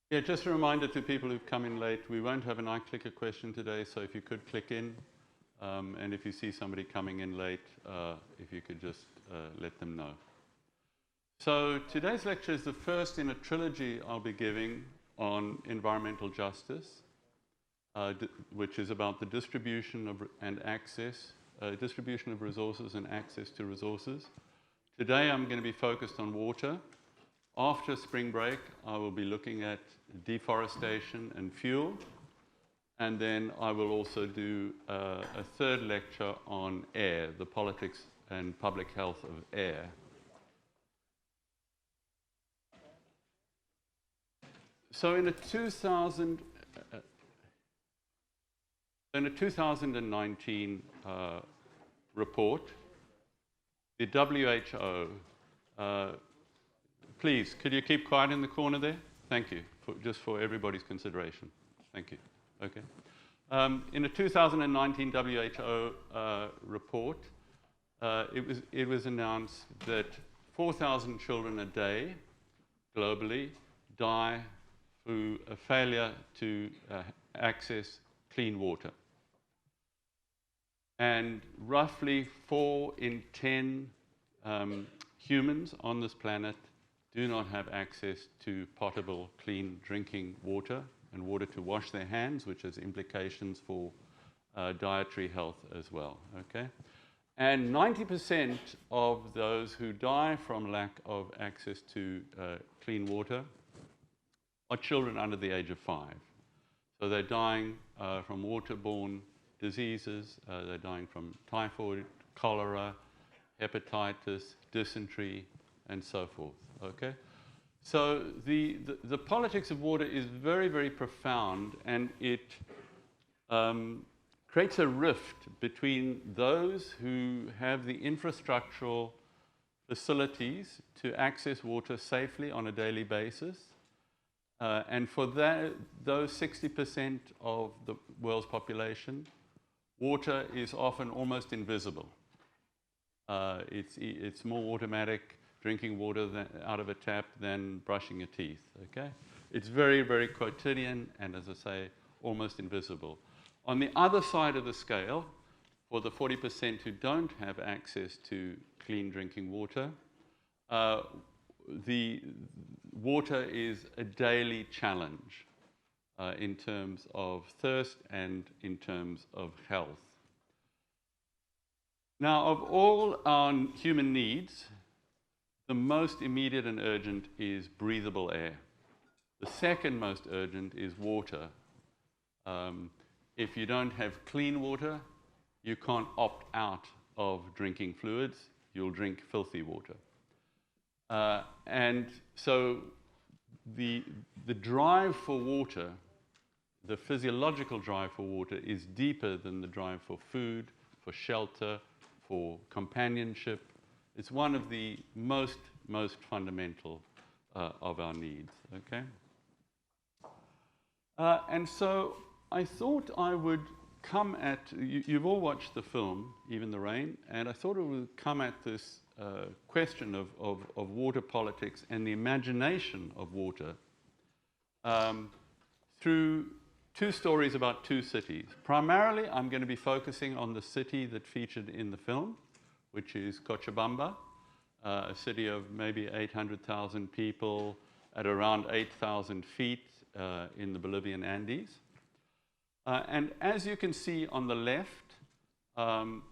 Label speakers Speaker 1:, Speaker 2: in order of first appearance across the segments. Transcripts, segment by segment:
Speaker 1: Yeah, just a reminder to people who've come in late, we won't have an iClicker question today, so if you could click in, and if you see somebody coming in late, if you could just let them know. So today's lecture is the first in a trilogy I'll be giving on environmental justice, which is about the distribution of distribution of resources and access to resources. Today I'm going to be focused on water. After spring break, I will be looking at deforestation and fuel. And then I will also do a third lecture on air, the politics and public health of air. So in a 2019 report, the WHO, please, could you keep quiet in the corner there? Thank you, just for everybody's consideration. Thank you. Okay. In a 2019 WHO report, it was announced that 4,000 children a day globally die through a failure to access clean water. And roughly 4 in 10 humans on this planet do not have access to potable, clean drinking water and water to wash their hands, which has implications for dietary health as well. Okay? And 90% of those who die from lack of access to clean water are children under the age of 5. So they're dying from waterborne diseases, they're dying from typhoid, cholera, hepatitis, dysentery, and so forth. Okay? So the politics of water is very, very profound, and it creates a rift between those who have the infrastructural facilities to access water safely on a daily basis. And for those 60% of the world's population, water is often almost invisible. It's more automatic drinking water out of a tap than brushing your teeth. Okay? It's very, very quotidian and, as I say, almost invisible. On the other side of the scale, for the 40% who don't have access to clean drinking water, the water is a daily challenge in terms of thirst and in terms of health. Now, of all our human needs, the most immediate and urgent is breathable air. The second most urgent is water. If you don't have clean water, you can't opt out of drinking fluids. You'll drink filthy water. And so the drive for water, the physiological drive for water, is deeper than the drive for food, for shelter, for companionship. It's one of the most fundamental of our needs. Okay? And so I thought I would come at, you've all watched the film, Even the Rain, and I thought I would come at this question of water politics and the imagination of water through 2 stories about 2 cities. Primarily, I'm going to be focusing on the city that featured in the film, which is Cochabamba, a city of maybe 800,000 people at around 8,000 feet in the Bolivian Andes. And as you can see on the left,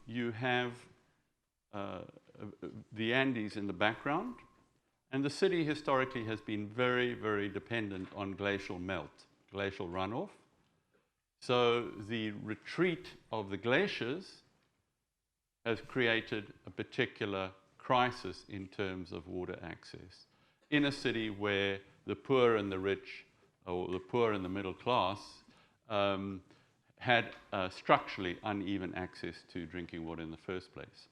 Speaker 1: you have the Andes in the background, and the city historically has been very, very dependent on glacial melt, glacial runoff. So the retreat of the glaciers has created a particular crisis in terms of water access in a city where the poor and the rich, or the poor and the middle class, had structurally uneven access to drinking water in the first place.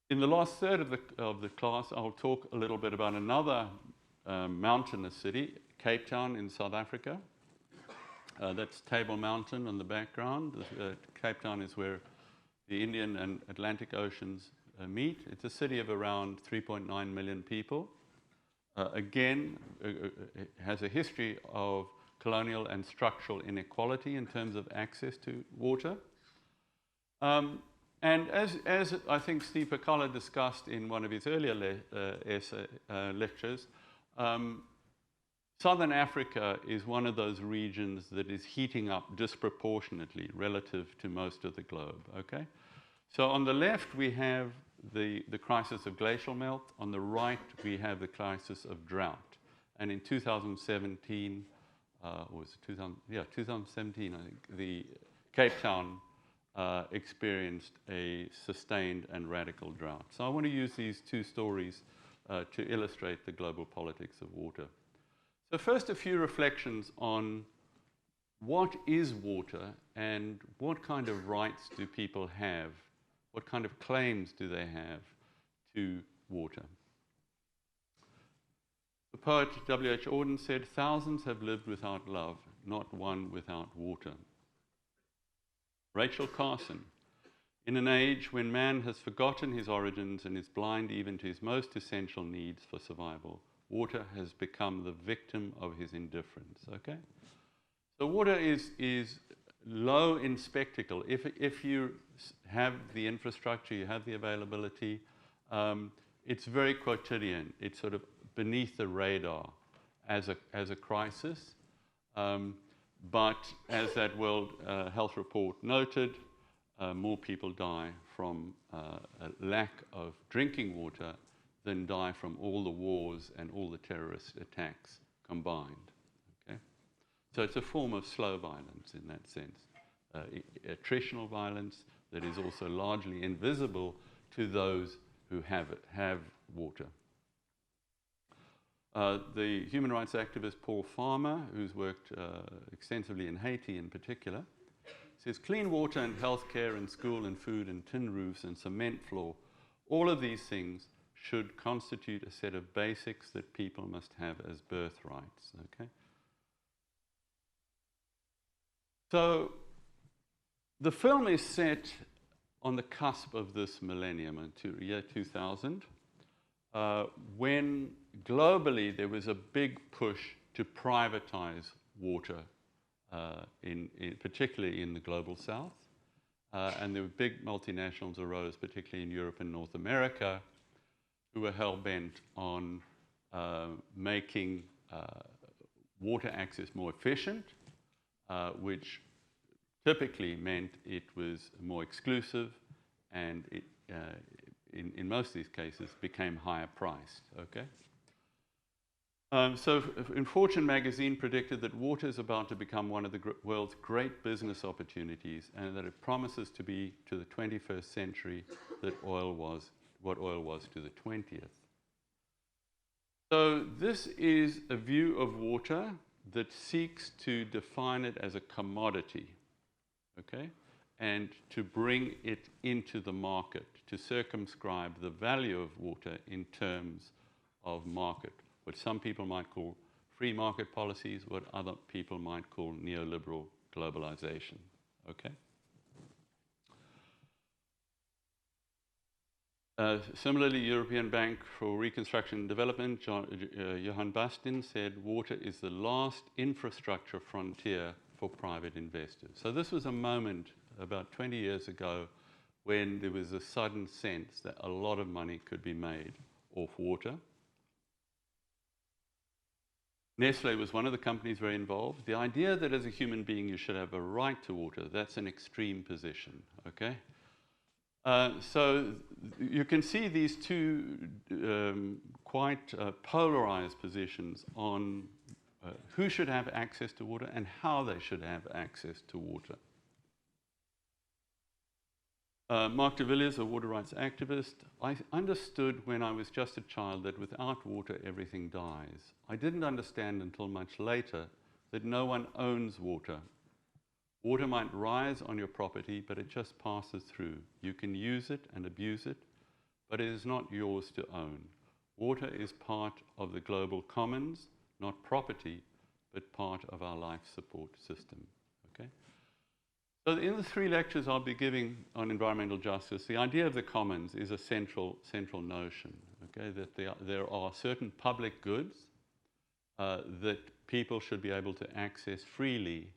Speaker 1: In the last third of the class, I'll talk a little bit about another mountainous city, Cape Town in South Africa. That's Table Mountain on the background. Cape Town is where the Indian and Atlantic Oceans meet. It's a city of around 3.9 million people. again, has a history of colonial and structural inequality in terms of access to water. And as I think Steve Pacala discussed in one of his earlier lectures, Southern Africa is one of those regions that is heating up disproportionately relative to most of the globe, okay? So on the left, we have the crisis of glacial melt. On the right, we have the crisis of drought. And in 2017, 2017, I think, the Cape Town experienced a sustained and radical drought. So I want to use these two stories to illustrate the global politics of water. So first, a few reflections on what is water and what kind of rights do people have? What kind of claims do they have to water? The poet W.H. Auden said, "Thousands have lived without love, not one without water." Rachel Carson, in an age when man has forgotten his origins and is blind even to his most essential needs for survival, water has become the victim of his indifference, okay? So water is low in spectacle. If you have the infrastructure, you have the availability, it's very quotidian. It's sort of beneath the radar as a crisis. But as that World Health Report noted, more people die from a lack of drinking water than die from all the wars and all the terrorist attacks combined. Okay? So it's a form of slow violence in that sense. Attritional violence that is also largely invisible to those who have water. The human rights activist Paul Farmer, who's worked extensively in Haiti in particular, says clean water and healthcare and school and food and tin roofs and cement floor, all of these things should constitute a set of basics that people must have as birthrights. Okay? So the film is set on the cusp of this millennium, year 2000, when globally there was a big push to privatize water, particularly in the global south. And there were big multinationals arose, particularly in Europe and North America, who were hell-bent on making water access more efficient, which typically meant it was more exclusive and it, in most of these cases, became higher priced, okay? So in Fortune magazine predicted that water is about to become one of the world's great business opportunities and that it promises to be to the 21st century what oil was to the 20th. So this is a view of water that seeks to define it as a commodity, okay? And to bring it into the market, to circumscribe the value of water in terms of market, what some people might call free market policies, what other people might call neoliberal globalization, okay? Similarly, European Bank for Reconstruction and Development, Johan Bastin, said water is the last infrastructure frontier for private investors. So this was a moment about 20 years ago when there was a sudden sense that a lot of money could be made off water. Nestle was one of the companies very involved. The idea that as a human being you should have a right to water, that's an extreme position, okay? So you can see these two quite polarized positions on who should have access to water and how they should have access to water. Mark de Villiers, a water rights activist, I understood when I was just a child that without water everything dies. I didn't understand until much later that no one owns water. Water might rise on your property, but it just passes through. You can use it and abuse it, but it is not yours to own. Water is part of the global commons, not property, but part of our life support system. Okay? So in the 3 lectures I'll be giving on environmental justice, the idea of the commons is a central notion. okay, that there are certain public goods that people should be able to access freely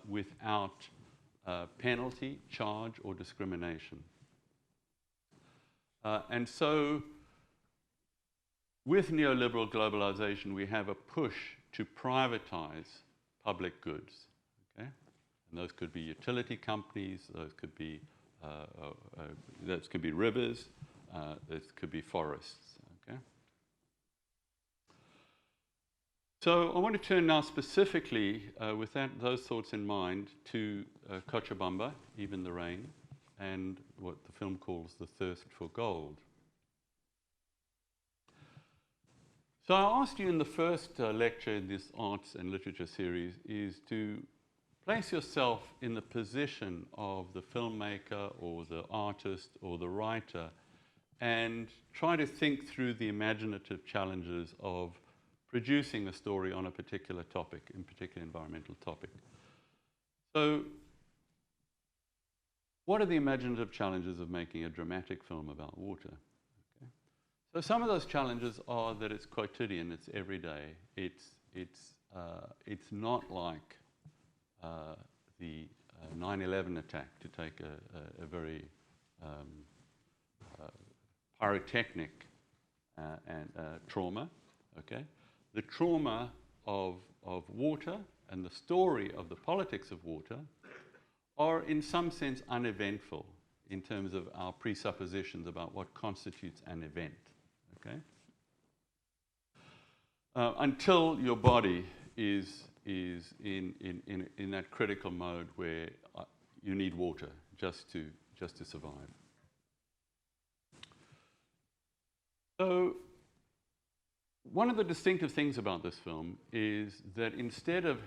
Speaker 1: without penalty, charge, or discrimination. And so with neoliberal globalization, we have a push to privatize public goods. Okay? And those could be utility companies, those could be rivers, those could be forests. Okay? So I want to turn now specifically, with those thoughts in mind, to Cochabamba, Even the Rain, and what the film calls the thirst for gold. So I asked you in the first lecture in this arts and literature series is to place yourself in the position of the filmmaker or the artist or the writer and try to think through the imaginative challenges of producing a story on a particular topic, in particular environmental topic. So what are the imaginative challenges of making a dramatic film about water? Okay. So some of those challenges are that it's quotidian, it's everyday, it's not like the 9/11 attack, to take a very pyrotechnic and trauma. Okay, the trauma of water and the story of the politics of water are in some sense uneventful in terms of our presuppositions about what constitutes an event. Okay, until your body is in that critical mode where you need water just to survive. So one of the distinctive things about this film is that instead of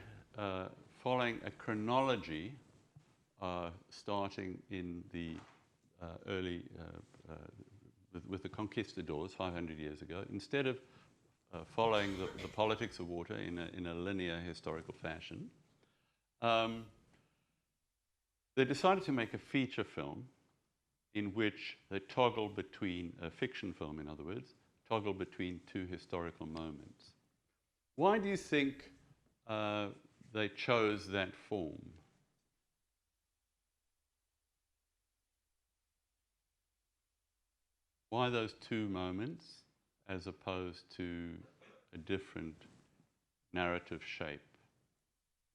Speaker 1: following a chronology starting in the early with the conquistadors 500 years ago, instead of following the politics of water in a linear historical fashion, they decided to make a feature film in which they toggle between, a fiction film in other words, toggle between two historical moments. Why do you think they chose that form? Why those two moments as opposed to a different narrative shape,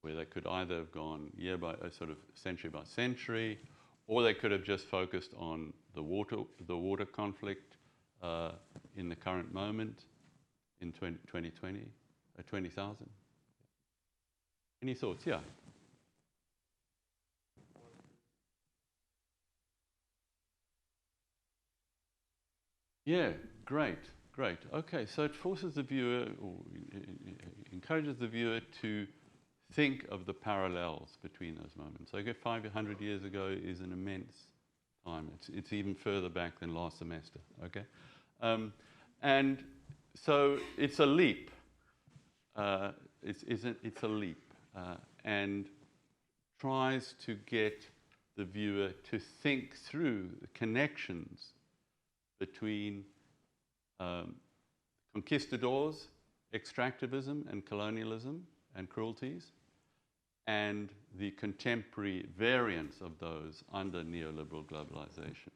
Speaker 1: where they could either have gone year by sort of century by century, or they could have just focused on the water conflict in the current moment in 2020, 20,000? Any thoughts? Yeah. Yeah, great. Okay, so it forces the viewer, or encourages the viewer to think of the parallels between those moments. So 500 years ago is an immense time. It's even further back than last semester, okay? And so it's a leap. It's a leap, and tries to get the viewer to think through the connections between conquistadors, extractivism and colonialism and cruelties, and the contemporary variants of those under neoliberal globalization.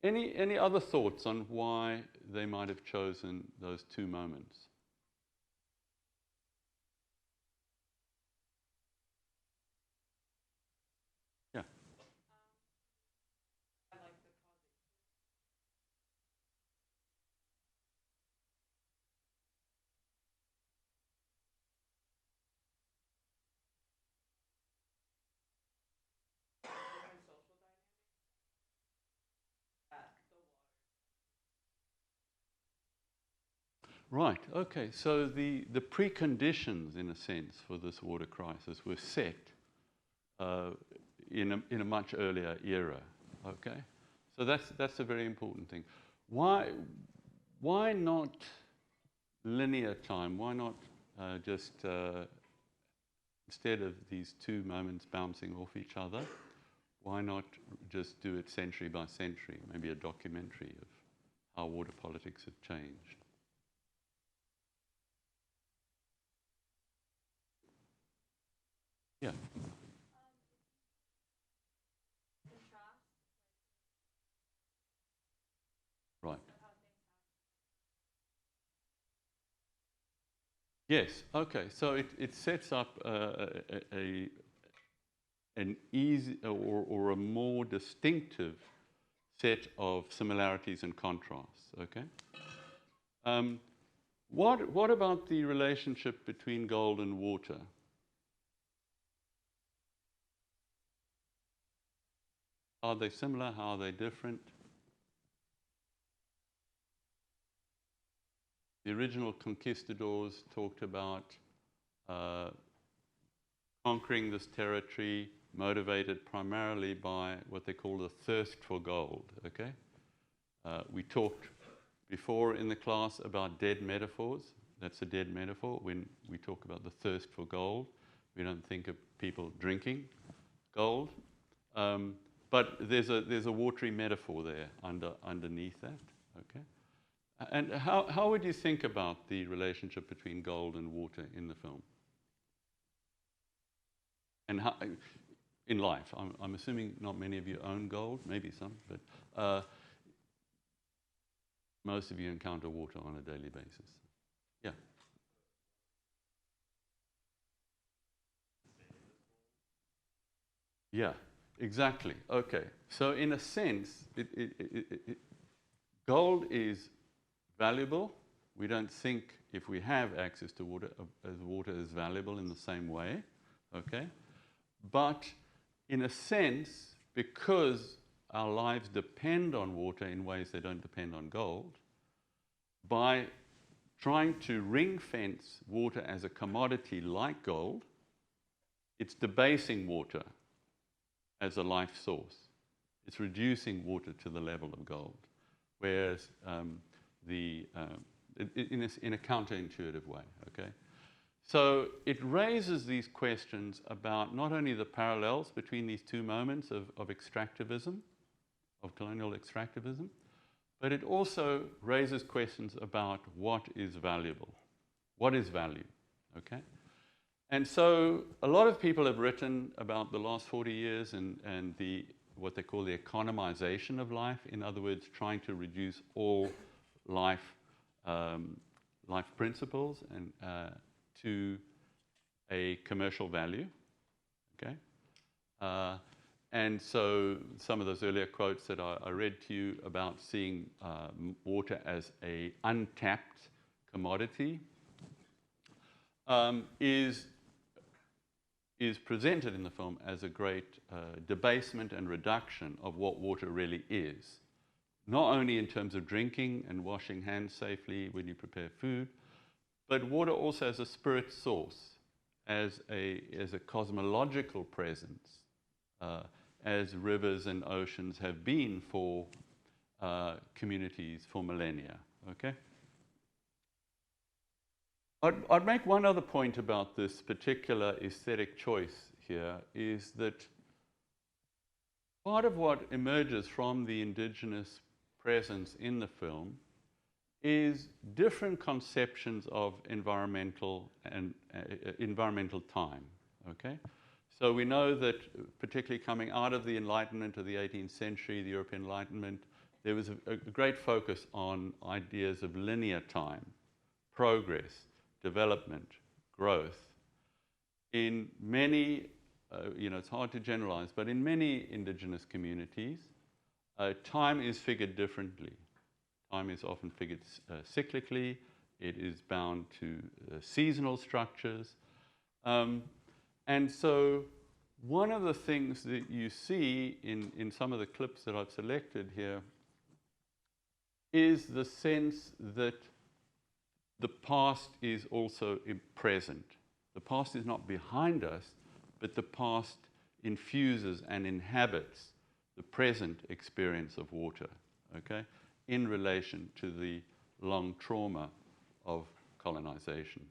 Speaker 1: Any other thoughts on why they might have chosen those two moments? Yeah. Right, okay, so the preconditions, in a sense, for this water crisis were set in a much earlier era, okay? So that's a very important thing. Why not linear time? Why not just, instead of these two moments bouncing off each other, why not just do it century by century, maybe a documentary of how water politics have changed. Yeah. Right. Yes. Okay. So it sets up an easy or a more distinctive set of similarities and contrasts. Okay. What about the relationship between gold and water? Are they similar? How are they different? The original conquistadors talked about conquering this territory motivated primarily by what they call the thirst for gold. Okay, we talked before in the class about dead metaphors. That's a dead metaphor. When we talk about the thirst for gold, we don't think of people drinking gold. But there's a watery metaphor there underneath that. Okay. And how would you think about the relationship between gold and water in the film? And how, in life, I'm assuming not many of you own gold, maybe some, but most of you encounter water on a daily basis. Yeah. Yeah, exactly. Okay. So in a sense, gold is valuable. We don't think if we have access to water, as water is valuable in the same way. Okay. But in a sense, because our lives depend on water in ways they don't depend on gold, by trying to ring fence water as a commodity like gold, it's debasing water as a life source. It's reducing water to the level of gold, whereas in a counterintuitive way, okay? So it raises these questions about not only the parallels between these two moments of extractivism, of colonial extractivism, but it also raises questions about what is valuable. What is value, okay? And so a lot of people have written about the last 40 years and what they call the economization of life. In other words, trying to reduce all life principles and to a commercial value, okay? And so some of those earlier quotes that I read to you about seeing water as an untapped commodity is presented in the film as a great debasement and reduction of what water really is. Not only in terms of drinking and washing hands safely when you prepare food, but water also as a spirit source, as a cosmological presence, as rivers and oceans have been for communities for millennia. Okay. I'd make one other point about this particular aesthetic choice here is that part of what emerges from the indigenous presence in the film is different conceptions of environmental time. Okay, so we know that particularly coming out of the Enlightenment of the 18th century, the European Enlightenment, there was a great focus on ideas of linear time, progress, development, growth. In many, it's hard to generalize, but in many indigenous communities, time is figured differently. Time is often figured cyclically. It is bound to seasonal structures. And so one of the things that you see in some of the clips that I've selected here is the sense that the past is also present. The past is not behind us, but the past infuses and inhabits the present experience of water, okay, in relation to the long trauma of colonization.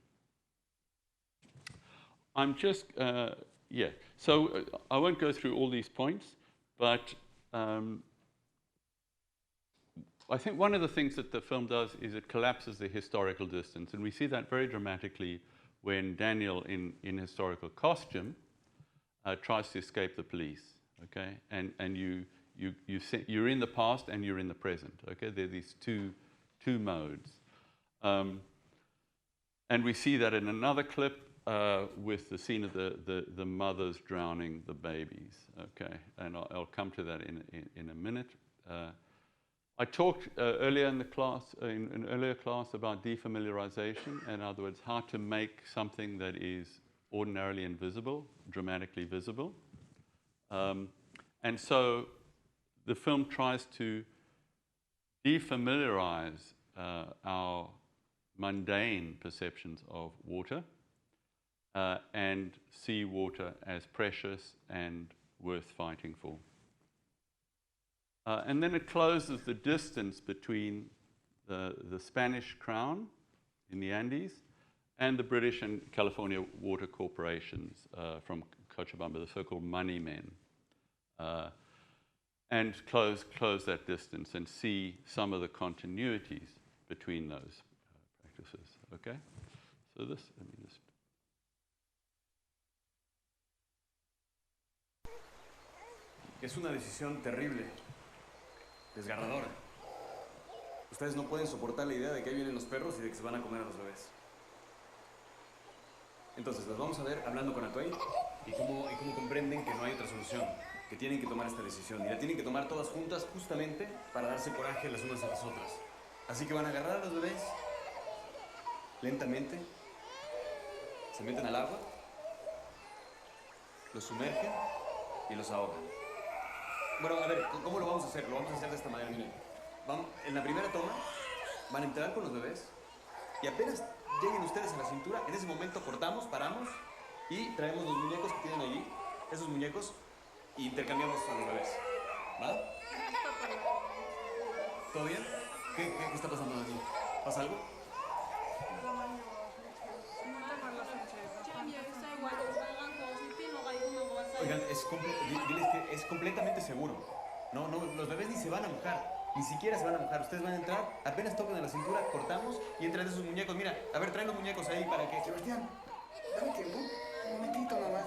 Speaker 1: I'm just, so I won't go through all these points, but I think one of the things that the film does is it collapses the historical distance, and we see that very dramatically when Daniel, in historical costume, tries to escape the police. Okay, and you're in the past and you're in the present. Okay, there are these two modes, and we see that in another clip with the scene of the mothers drowning the babies. Okay, and I'll come to that in a minute. I talked earlier in the class, in an earlier class, about defamiliarization. In other words, how to make something that is ordinarily invisible dramatically visible. And so the film tries to defamiliarize our mundane perceptions of water and see water as precious and worth fighting for. And then it closes the distance between the Spanish crown in the Andes and the British and California water corporations from Cochabamba, the so-called money men, and close that distance and see some of the continuities between those practices. Okay, so this, let me just.
Speaker 2: Es una decisión terrible, desgarradora. Ustedes no pueden soportar la idea de que ahí vienen los perros y de que se van a comer a los bebés. Entonces, las vamos a ver hablando con Atuey y cómo comprenden que no hay otra solución, que tienen que tomar esta decisión y la tienen que tomar todas juntas justamente para darse coraje las unas a las otras. Así que van a agarrar a los bebés lentamente, se meten al agua, los sumergen y los ahogan. Bueno, a ver, ¿cómo lo vamos a hacer? Lo vamos a hacer de esta manera, miren. En la primera toma van a entrar con los bebés y apenas lleguen ustedes a la cintura, en ese momento cortamos, paramos y traemos los muñecos que tienen allí, esos muñecos, y intercambiamos a los bebés. ¿Va? ¿Todo bien? ¿Qué está pasando aquí? ¿Pasa algo? Oigan, diles que es completamente seguro. No, los bebés ni se van a mojar. Ni siquiera se van a mojar. Ustedes van a entrar, apenas tocan a la cintura, cortamos y entran esos muñecos. Mira, a ver, traen los muñecos ahí para que...
Speaker 3: Sebastián, dame tiempo. Un momentito nomás.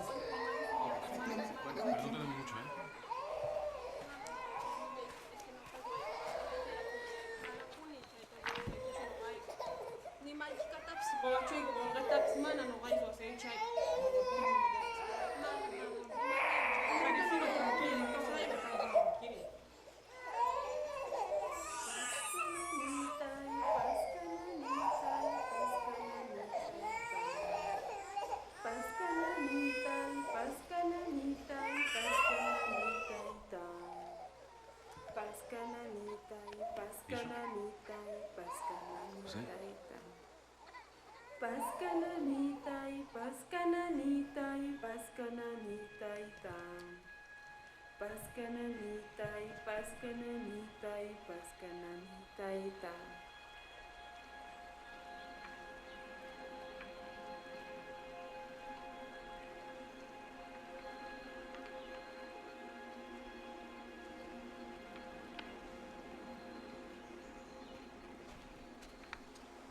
Speaker 2: Perdón, tenemos mucho, ¿eh?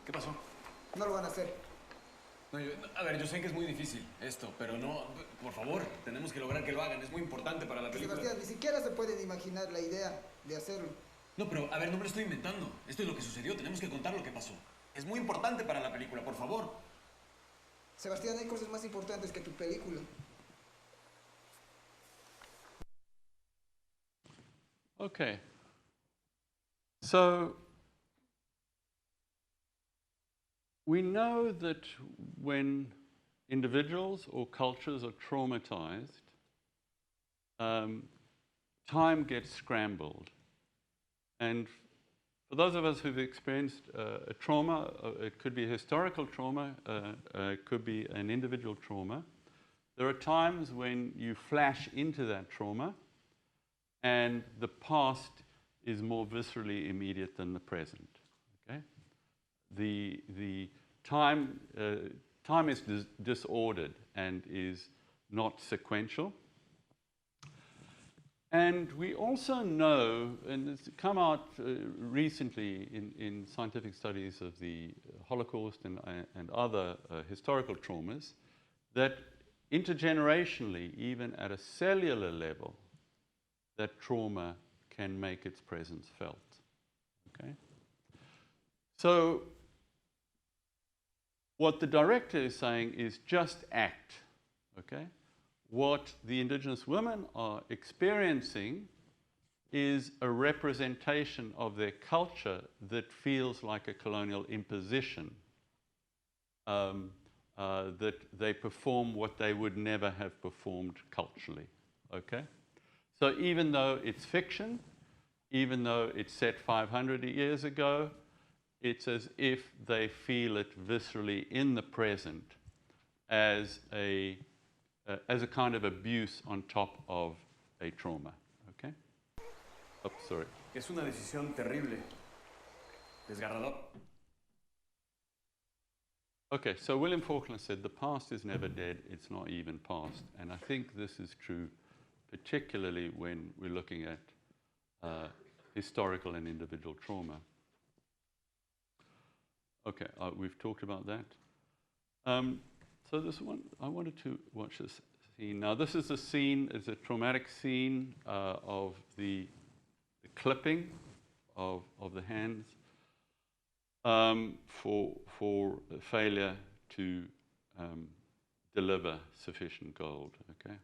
Speaker 2: ¿Qué pasó?
Speaker 3: No lo van a hacer.
Speaker 2: No, a ver, yo sé que es muy difícil esto, pero no, por favor, tenemos que lograr que lo hagan. Es muy importante para la película.
Speaker 3: Sebastián, ni siquiera se pueden imaginar la idea de hacerlo.
Speaker 2: No, pero a ver, no me lo estoy inventando. Esto es lo que sucedió. Tenemos que contar lo que pasó. Es muy importante para la película, por favor.
Speaker 3: Sebastián, hay cosas más importantes que tu película.
Speaker 1: Okay. So we know that when individuals or cultures are traumatized, time gets scrambled. And for those of us who've experienced a trauma, it could be a historical trauma, it could be an individual trauma, there are times when you flash into that trauma and the past is more viscerally immediate than the present. Okay? The time is disordered and is not sequential. And we also know, and it's come out recently in scientific studies of the Holocaust and other historical traumas, that intergenerationally, even at a cellular level, that trauma can make its presence felt. Okay? So what the director is saying is just act. Okay? What the Indigenous women are experiencing is a representation of their culture that feels like a colonial imposition, that they perform what they would never have performed culturally. Okay? So even though it's fiction, even though it's set 500 years ago, it's as if they feel it viscerally in the present as a kind of abuse on top of a trauma. Okay? Oh, sorry.
Speaker 2: Es una decisión terrible, desgarrador.
Speaker 1: Okay, so William Faulkner said, the past is never dead, it's not even past. And I think this is true, particularly when we're looking at historical and individual trauma. Okay, we've talked about that. So this one, I wanted to watch this scene. Now this is a scene, it's a traumatic scene of the clipping of the hands for failure to deliver sufficient gold. Okay.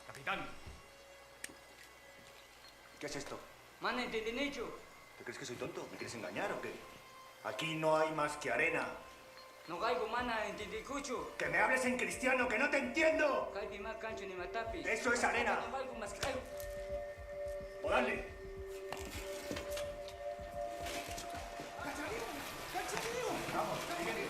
Speaker 4: Capitán.
Speaker 5: ¿Qué es esto?
Speaker 4: Man, ¿entienden hecho?
Speaker 5: ¿Te crees que soy tonto? ¿Me quieres engañar o qué? Aquí no hay más que arena.
Speaker 4: No caigo, mana, ¿entienden cucho?
Speaker 5: ¡Que me hables en cristiano, que no te entiendo!
Speaker 4: Caipi más cancho ni matapi.
Speaker 5: ¡Eso es arena!
Speaker 4: No caigo más que caigo.
Speaker 5: ¡O dale! Vamos, síguele.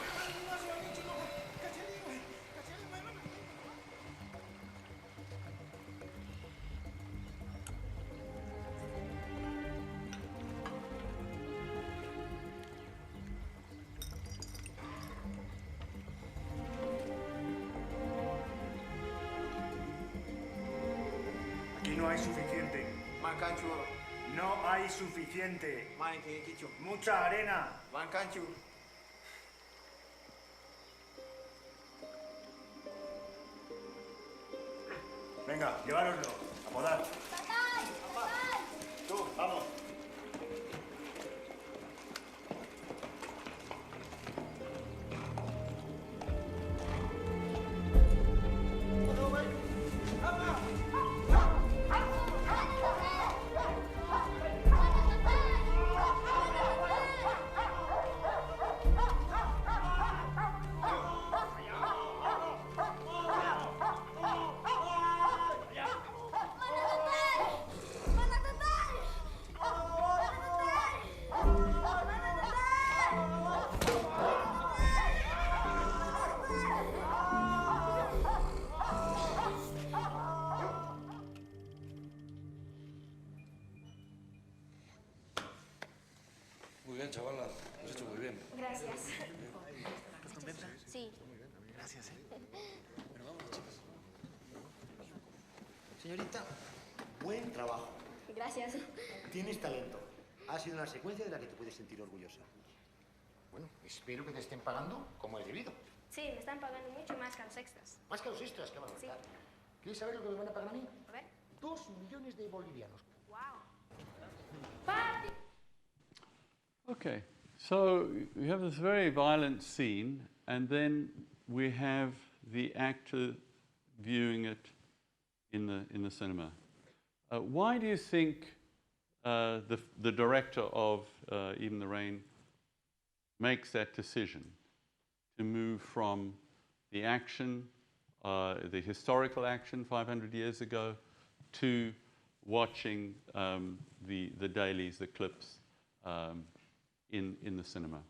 Speaker 5: Aquí no hay suficiente.
Speaker 3: Mancanchu,
Speaker 5: No hay suficiente.
Speaker 3: man, Kichu.
Speaker 5: Mucha arena.
Speaker 3: Mancanchu.
Speaker 5: Venga, llevároslo. A podar. Tú, vamos.
Speaker 6: Muy bien, chavala. Lo has hecho muy bien.
Speaker 7: Gracias. Sí.
Speaker 6: Gracias,
Speaker 8: Señorita, buen trabajo.
Speaker 7: Gracias.
Speaker 8: Tienes talento. Ha sido una secuencia de la que te puedes sentir orgullosa. Bueno, espero que te estén pagando como es debido.
Speaker 7: Sí, me están pagando mucho más que a los extras.
Speaker 8: Más que a los extras, qué barbaridad.
Speaker 7: Sí.
Speaker 8: ¿Quieres saber lo que me van a pagar a mí?
Speaker 7: A ver.
Speaker 8: 2 millones de bolivianos.
Speaker 7: Wow. Party.
Speaker 1: Okay, so we have this very violent scene, and then we have the actor viewing it in the cinema. Why do you think the director of Even the Rain makes that decision to move from the action, the historical action 500 years ago, to watching the dailies, the clips in the cinema?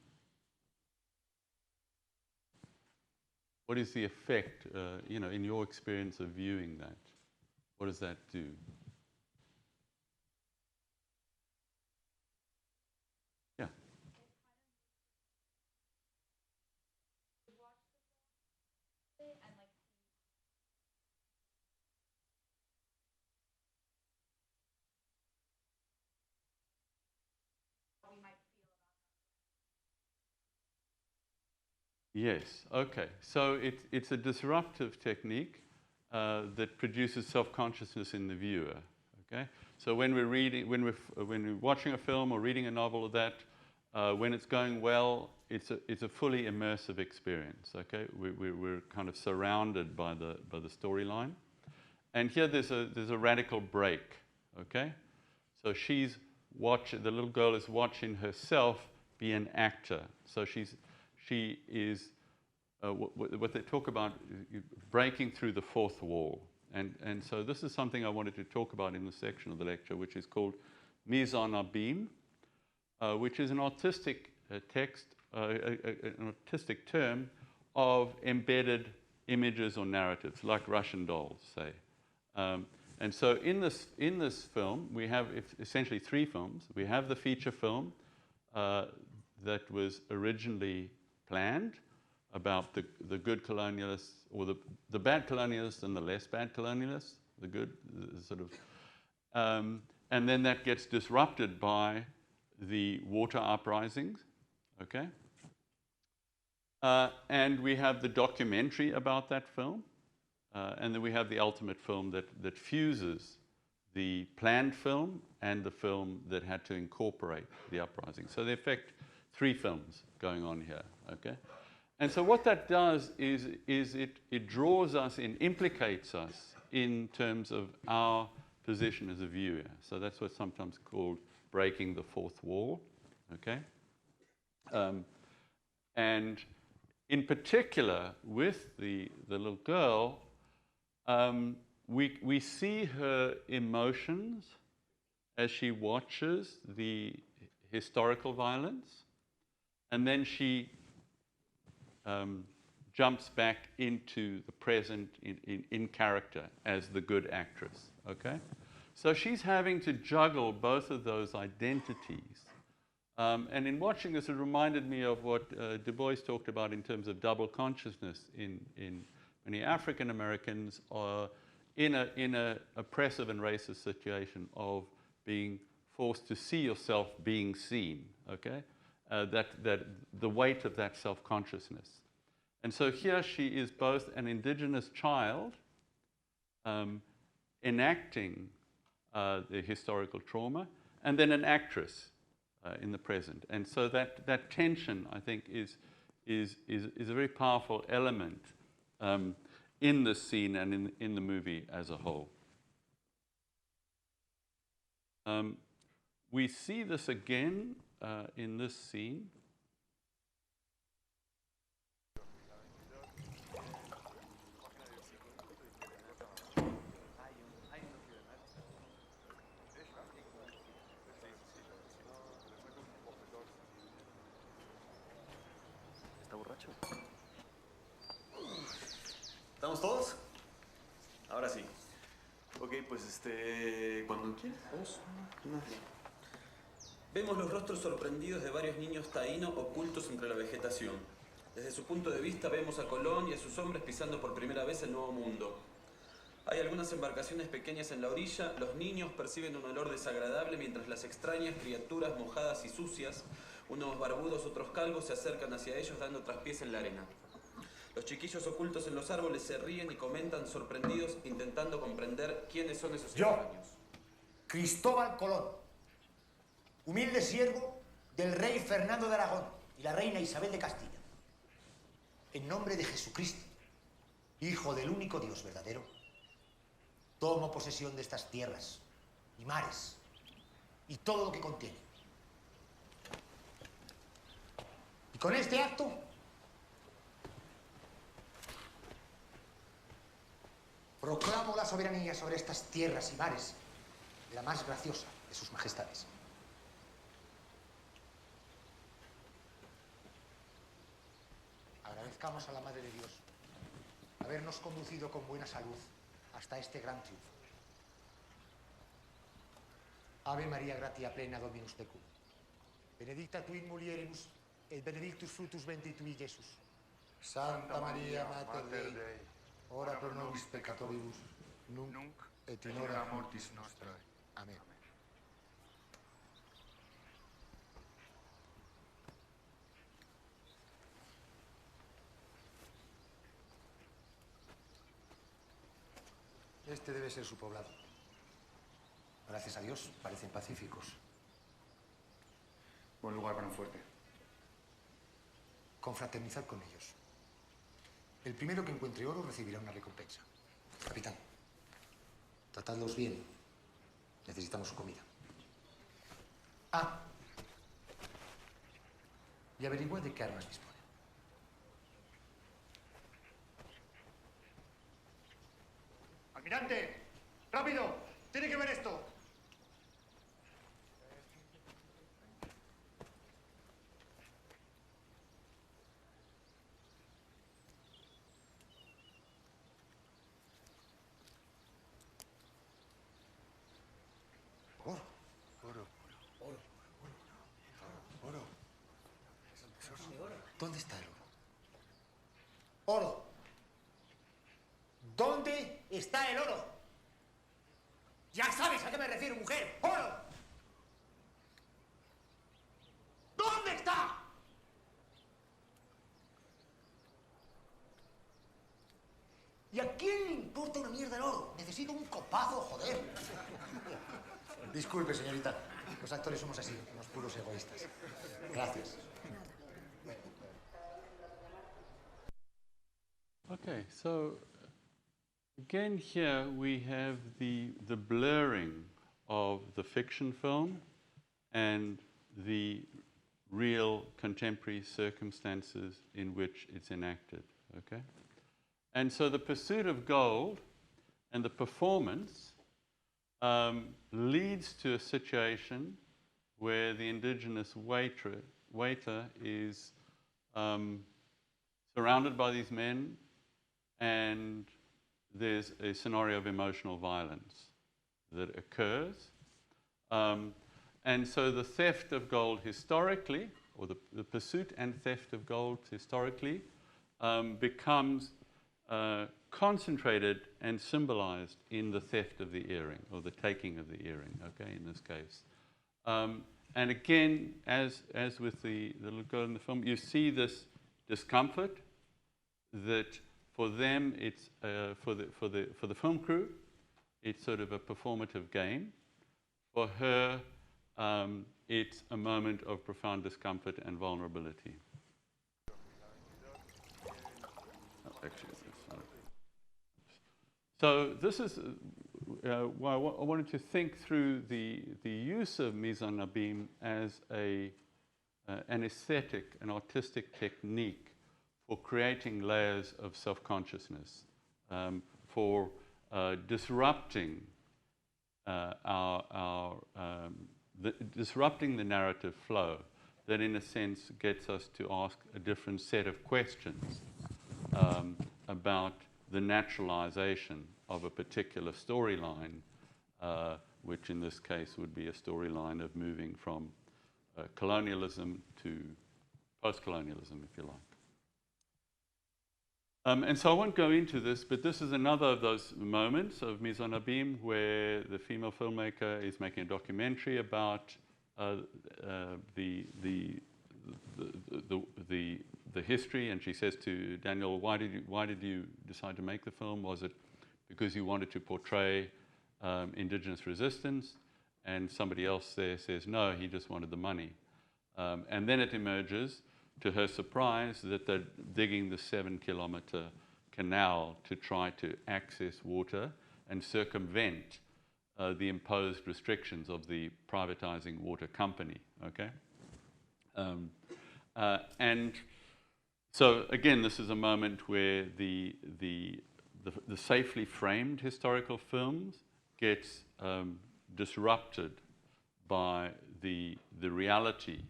Speaker 1: What is the effect, in your experience of viewing that? What does that do? Yeah. Yes, okay. So it's a disruptive technique that produces self-consciousness in the viewer, okay? So when we're reading, when we're watching a film or reading a novel or that, when it's going well, it's a fully immersive experience, okay? We're kind of surrounded by the storyline. And here there's a radical break, okay? So the little girl is watching herself be an actor. So she is, what they talk about, breaking through the fourth wall. And so this is something I wanted to talk about in this section of the lecture, which is called mise en abîme, which is an artistic text, an artistic term of embedded images or narratives, like Russian dolls, say. And so in this film, we have essentially three films. We have the feature film that was originally planned about the good colonialists, or the bad colonialists and the less bad colonialists, the good, sort of. And then that gets disrupted by the water uprisings, okay? And we have the documentary about that film. And then we have the ultimate film that fuses the planned film and the film that had to incorporate the uprising. So, in effect, three films going on here, okay? And so what that does is it draws us in, implicates us in terms of our position as a viewer. So that's what's sometimes called breaking the fourth wall, okay? And in particular, with the little girl, we see her emotions as she watches the historical violence, and then she jumps back into the present in character as the good actress, okay? So she's having to juggle both of those identities. And in watching this, it reminded me of what Du Bois talked about in terms of double consciousness in many African Americans are in a oppressive and racist situation of being forced to see yourself being seen, okay? That the weight of that self-consciousness. And so here she is both an indigenous child enacting the historical trauma, and then an actress in the present. And so that tension, I think, is a very powerful element in this scene and in the movie as a whole. We see this again in this scene.
Speaker 2: ¿Está borracho? ¿Estamos todos? Ahora sí. Ok, pues cuando quieras. Vamos. Vemos los rostros sorprendidos de varios niños taínos ocultos entre la vegetación. Desde su punto de vista vemos a Colón y a sus hombres pisando por primera vez el Nuevo Mundo. Hay algunas embarcaciones pequeñas en la orilla, los niños perciben un olor desagradable mientras las extrañas criaturas mojadas y sucias, unos barbudos, otros calvos, se acercan hacia ellos dando traspiés en la arena. Los chiquillos ocultos en los árboles se ríen y comentan sorprendidos, intentando comprender quiénes son esos extraños.
Speaker 8: Cristóbal Colón, humilde siervo del rey Fernando de Aragón y la reina Isabel de Castilla. En nombre de Jesucristo, Hijo del único Dios verdadero, tomo posesión de estas tierras y mares y todo lo que contienen. Y con este acto proclamo la soberanía sobre estas tierras y mares de la más graciosa de sus majestades. Agradezcamos a la Madre de Dios habernos conducido con buena salud hasta este gran triunfo. Ave María, gratia plena, Dominus tecum. Benedicta tu in mulieribus, et benedictus fructus ventri tui, Iesus. Santa Maria, Mater Dei, ora pro nobis peccatoribus, nunc et in hora mortis nostrae. Amén. Este debe ser su poblado. Gracias a Dios, parecen pacíficos.
Speaker 2: Buen lugar para un fuerte.
Speaker 8: Confraternizad con ellos. El primero que encuentre oro recibirá una recompensa. Capitán, tratadlos bien. Necesitamos su comida. Ah, y averigüe de qué armas dispone. ¡Almirante! ¡Rápido! ¡Tiene que ver esto! Oro. Oro. Oro. Oro. Oro. ¿Dónde está el oro? ¡Oro! ¿Dónde está el oro? Ya sabes a qué me refiero, mujer. ¡Oro! ¿Dónde está? ¿Y a quién le importa una mierda el oro? Necesito un copazo, joder. Disculpe, señorita. Los actores somos así, unos puros egoístas. Gracias.
Speaker 1: Okay, so again here we have the blurring of the fiction film and the real contemporary circumstances in which it's enacted, okay? And so the pursuit of gold and the performance leads to a situation where the indigenous waiter is surrounded by these men, and there's a scenario of emotional violence that occurs. And so the theft of gold historically, or the pursuit and theft of gold historically, becomes concentrated and symbolized in the theft of the earring, or the taking of the earring, okay, in this case. And again, as with the little girl in the film, you see this discomfort that for them, it's for the film crew, it's sort of a performative game. For her, it's a moment of profound discomfort and vulnerability. Actually, so this is why I wanted to think through the use of mise en abîme as an aesthetic, an artistic technique for creating layers of self-consciousness, for disrupting disrupting the narrative flow that, in a sense, gets us to ask a different set of questions about the naturalization of a particular storyline, which in this case would be a storyline of moving from colonialism to post-colonialism, if you like. And so I won't go into this, but this is another of those moments of mise en abîme where the female filmmaker is making a documentary about the history, and she says to Daniel, why did you decide to make the film? Was it because you wanted to portray indigenous resistance? And somebody else there says, no, he just wanted the money. And then it emerges, to her surprise, that they're digging the 7-kilometer canal to try to access water and circumvent the imposed restrictions of the privatizing water company, okay? And so again, this is a moment where the safely framed historical films gets disrupted by the reality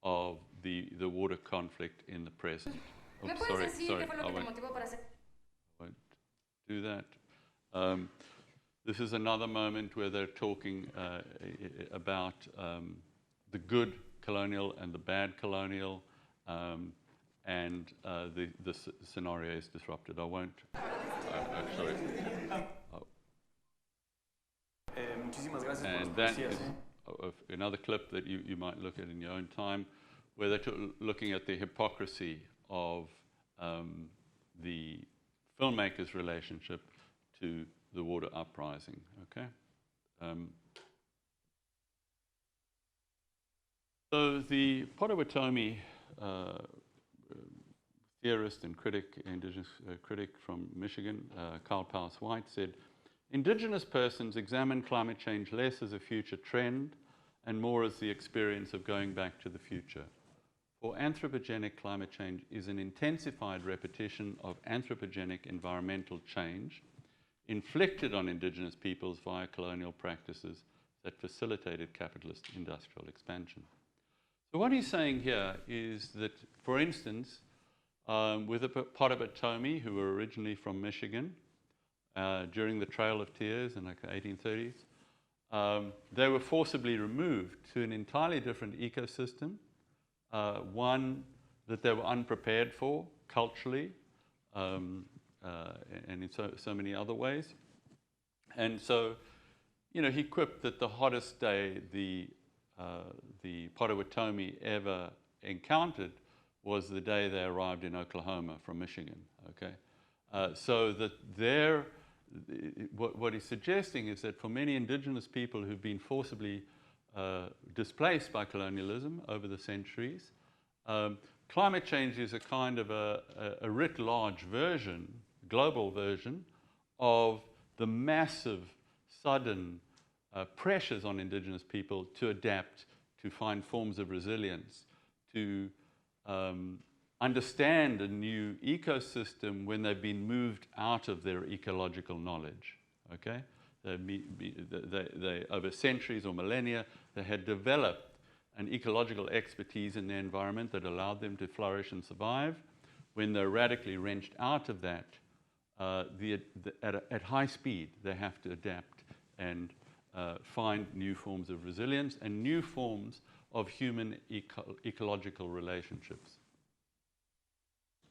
Speaker 1: of the water conflict in the present. Oh, sorry, I won't do that. This is another moment where they're talking about the good colonial and the bad colonial, and the scenario is disrupted. I won't. Sorry.
Speaker 2: Muchísimas gracias por
Speaker 1: And
Speaker 2: las
Speaker 1: that
Speaker 2: poesías.
Speaker 1: is another clip that you might look at in your own time, where they're looking at the hypocrisy of the filmmaker's relationship to the water uprising. Okay. So the Potawatomi theorist and critic, indigenous critic from Michigan, Carl Powers White, said, indigenous persons examine climate change less as a future trend and more as the experience of going back to the future. For anthropogenic climate change is an intensified repetition of anthropogenic environmental change inflicted on indigenous peoples via colonial practices that facilitated capitalist industrial expansion. So what he's saying here is that, for instance, with the Potawatomi, who were originally from Michigan, during the Trail of Tears in like the 1830s, they were forcibly removed to an entirely different ecosystem, one that they were unprepared for culturally, and in so many other ways. And so, you know, he quipped that the hottest day the Potawatomi ever encountered was the day they arrived in Oklahoma from Michigan. Okay, so that what he's suggesting is that for many indigenous people who've been forcibly displaced by colonialism over the centuries, climate change is a kind of a writ large version, global version, of the massive, sudden pressures on indigenous people to adapt, to find forms of resilience, to understand a new ecosystem when they've been moved out of their ecological knowledge. Okay, they over centuries or millennia, they had developed an ecological expertise in their environment that allowed them to flourish and survive. When they're radically wrenched out of that, at high speed, they have to adapt and find new forms of resilience and new forms of human ecological relationships.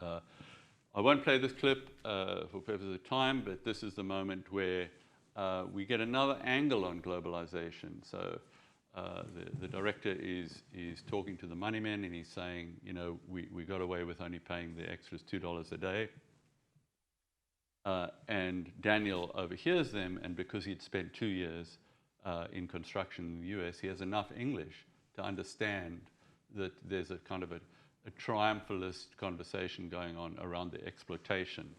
Speaker 1: I won't play this clip for purposes of time, but this is the moment where we get another angle on globalization. So the director is talking to the money men, and he's saying, you know, we got away with only paying the extras $2 a day. And Daniel overhears them, and because he'd spent 2 years in construction in the US, he has enough English to understand that there's a kind of a triumphalist conversation going on around the exploitation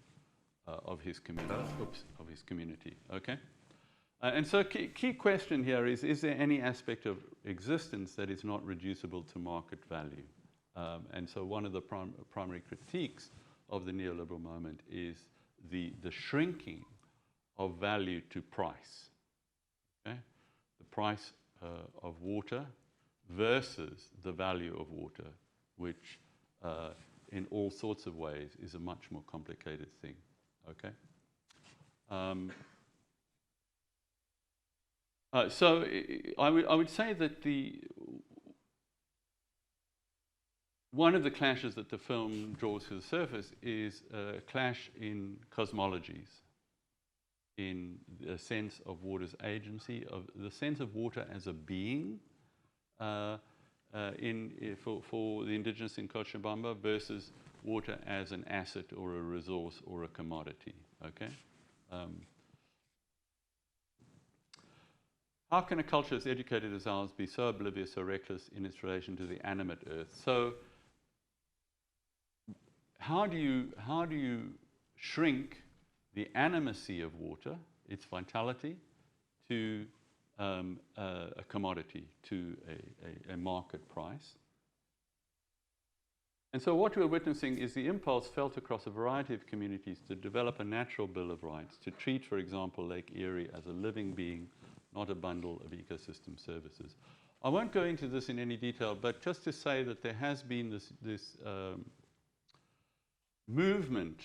Speaker 1: of his community. Okay, and so key question here is there any aspect of existence that is not reducible to market value? And so one of the primary critiques of the neoliberal moment is the shrinking of value to price. Okay, the price of water versus the value of water, which in all sorts of ways is a much more complicated thing. Okay. So I would say that one of the clashes that the film draws to the surface is a clash in cosmologies, in the sense of water's agency, of the sense of water as a being for the indigenous in Cochabamba versus water as an asset or a resource or a commodity. Okay. How can a culture as educated as ours be so oblivious or reckless in its relation to the animate earth? So how do you shrink the animacy of water, its vitality, to a commodity, to a market price? And so what we're witnessing is the impulse felt across a variety of communities to develop a natural Bill of Rights, to treat, for example, Lake Erie as a living being, not a bundle of ecosystem services. I won't go into this in any detail, but just to say that there has been this movement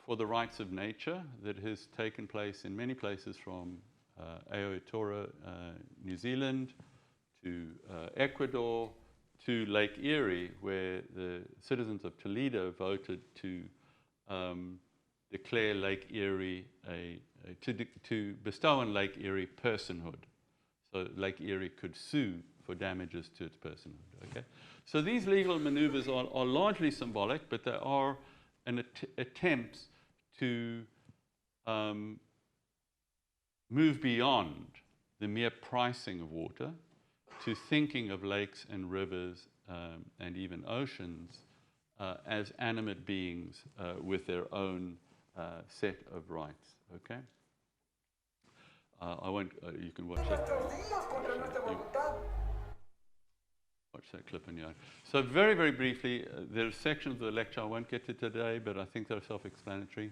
Speaker 1: for the rights of nature that has taken place in many places, from Aotearoa, New Zealand, to Ecuador, to Lake Erie, where the citizens of Toledo voted to declare Lake Erie to bestow on Lake Erie personhood. So Lake Erie could sue for damages to its personhood. Okay, so these legal maneuvers are largely symbolic, but they are an attempts to move beyond the mere pricing of water to thinking of lakes and rivers and even oceans as animate beings with their own set of rights. Okay? I won't. You can watch that. Watch that clip in your own. So very, very briefly, there are sections of the lecture I won't get to today, but I think they're self-explanatory.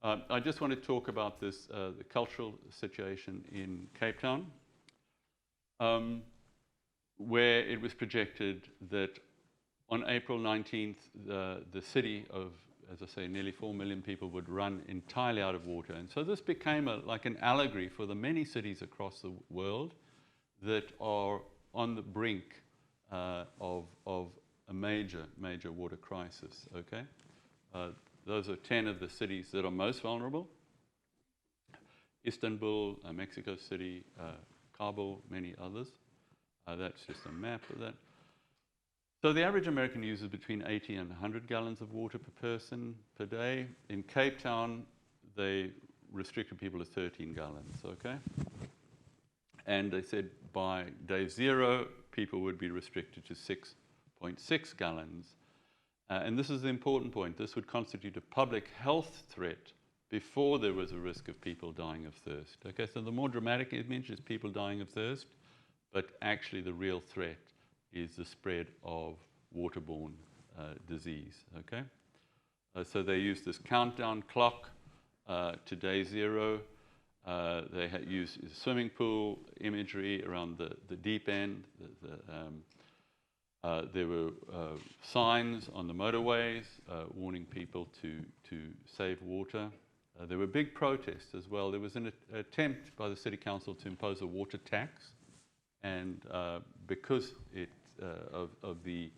Speaker 1: I just want to talk about this, the cultural situation in Cape Town, where it was projected that on April 19th, the city of, as I say, nearly 4 million people would run entirely out of water. And so this became like an allegory for the many cities across the world that are on the brink of a major water crisis, okay? Those are 10 of the cities that are most vulnerable. Istanbul, Mexico City, Kabul, many others. That's just a map of that. So the average American uses between 80 and 100 gallons of water per person per day. In Cape Town, they restricted people to 13 gallons, okay? And they said by day 0, people would be restricted to 6.6 gallons. And this is the important point. This would constitute a public health threat before there was a risk of people dying of thirst. Okay, so the more dramatic image is people dying of thirst, but actually the real threat is the spread of waterborne disease. Okay, so they used this countdown clock to day 0. They had used swimming pool imagery around the deep end. There were signs on the motorways warning people to save water. There were big protests as well. There was an attempt by the city council to impose a water tax, and because of the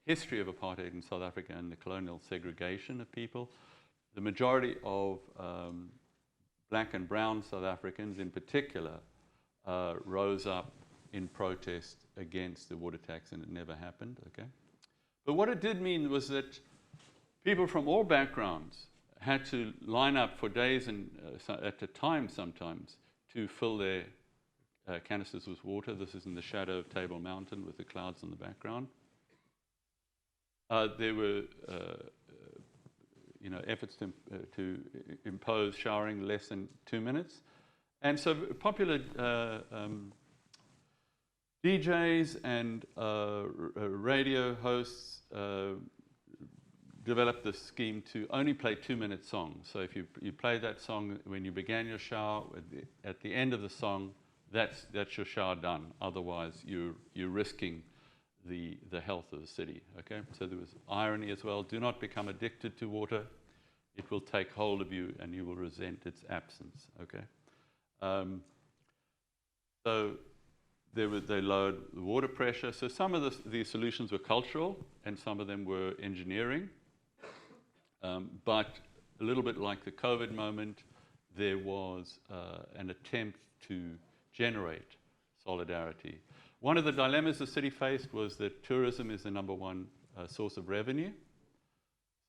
Speaker 1: history of apartheid in South Africa and the colonial segregation of people, the majority of black and brown South Africans in particular rose up in protest against the water tax, and it never happened, okay? But what it did mean was that people from all backgrounds had to line up for days and at a time sometimes to fill their canisters with water. This is in the shadow of Table Mountain with the clouds in the background. There were efforts to impose showering less than 2 minutes. And so popular DJs and radio hosts developed this scheme to only play 2-minute songs. So if you play that song when you began your shower, at the end of the song, that's your shower done. Otherwise, you're risking the health of the city. Okay. So there was irony as well. Do not become addicted to water. It will take hold of you, and you will resent its absence. Okay. So they lowered the water pressure. So some of these solutions were cultural, and some of them were engineering. But a little bit like the COVID moment, there was an attempt to generate solidarity. One of the dilemmas the city faced was that tourism is the #1 source of revenue.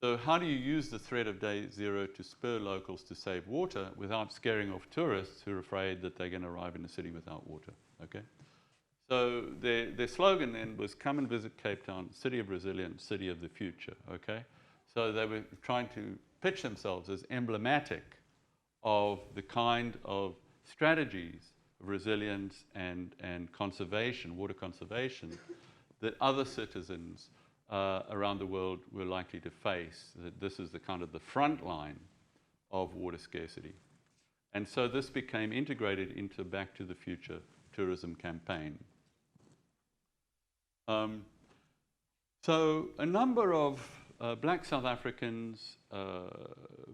Speaker 1: So how do you use the threat of day 0 to spur locals to save water without scaring off tourists who are afraid that they're going to arrive in the city without water? Okay. So their slogan then was, come and visit Cape Town, city of resilience, city of the future. Okay. So they were trying to pitch themselves as emblematic of the kind of strategies of resilience and conservation, water conservation, that other citizens around the world were likely to face. That this is the kind of the front line of water scarcity. And so this became integrated into Back to the Future tourism campaign. So a number of black South Africans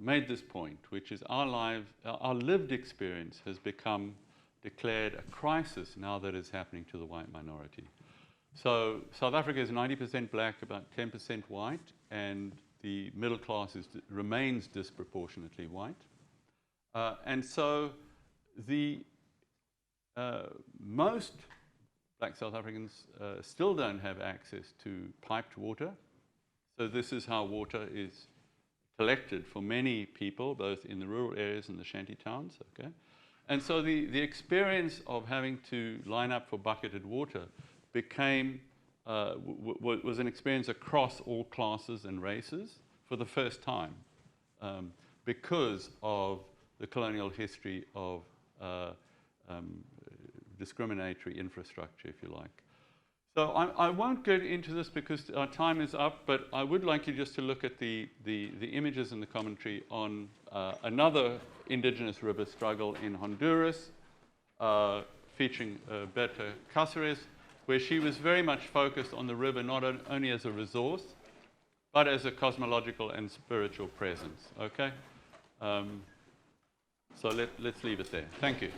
Speaker 1: made this point, which is our lived experience has become declared a crisis now that is happening to the white minority. So South Africa is 90% black, about 10% white, and the middle class remains disproportionately white. And so most black South Africans still don't have access to piped water. So this is how water is collected for many people, both in the rural areas and the shanty towns. Okay? And so the experience of having to line up for bucketed water became, was an experience across all classes and races for the first time, because of the colonial history of discriminatory infrastructure, if you like. So I won't get into this because our time is up, but I would like you just to look at the images in the commentary on another indigenous river struggle in Honduras, featuring Berta Cáceres, where she was very much focused on the river not only as a resource, but as a cosmological and spiritual presence, okay? So let's leave it there. Thank you.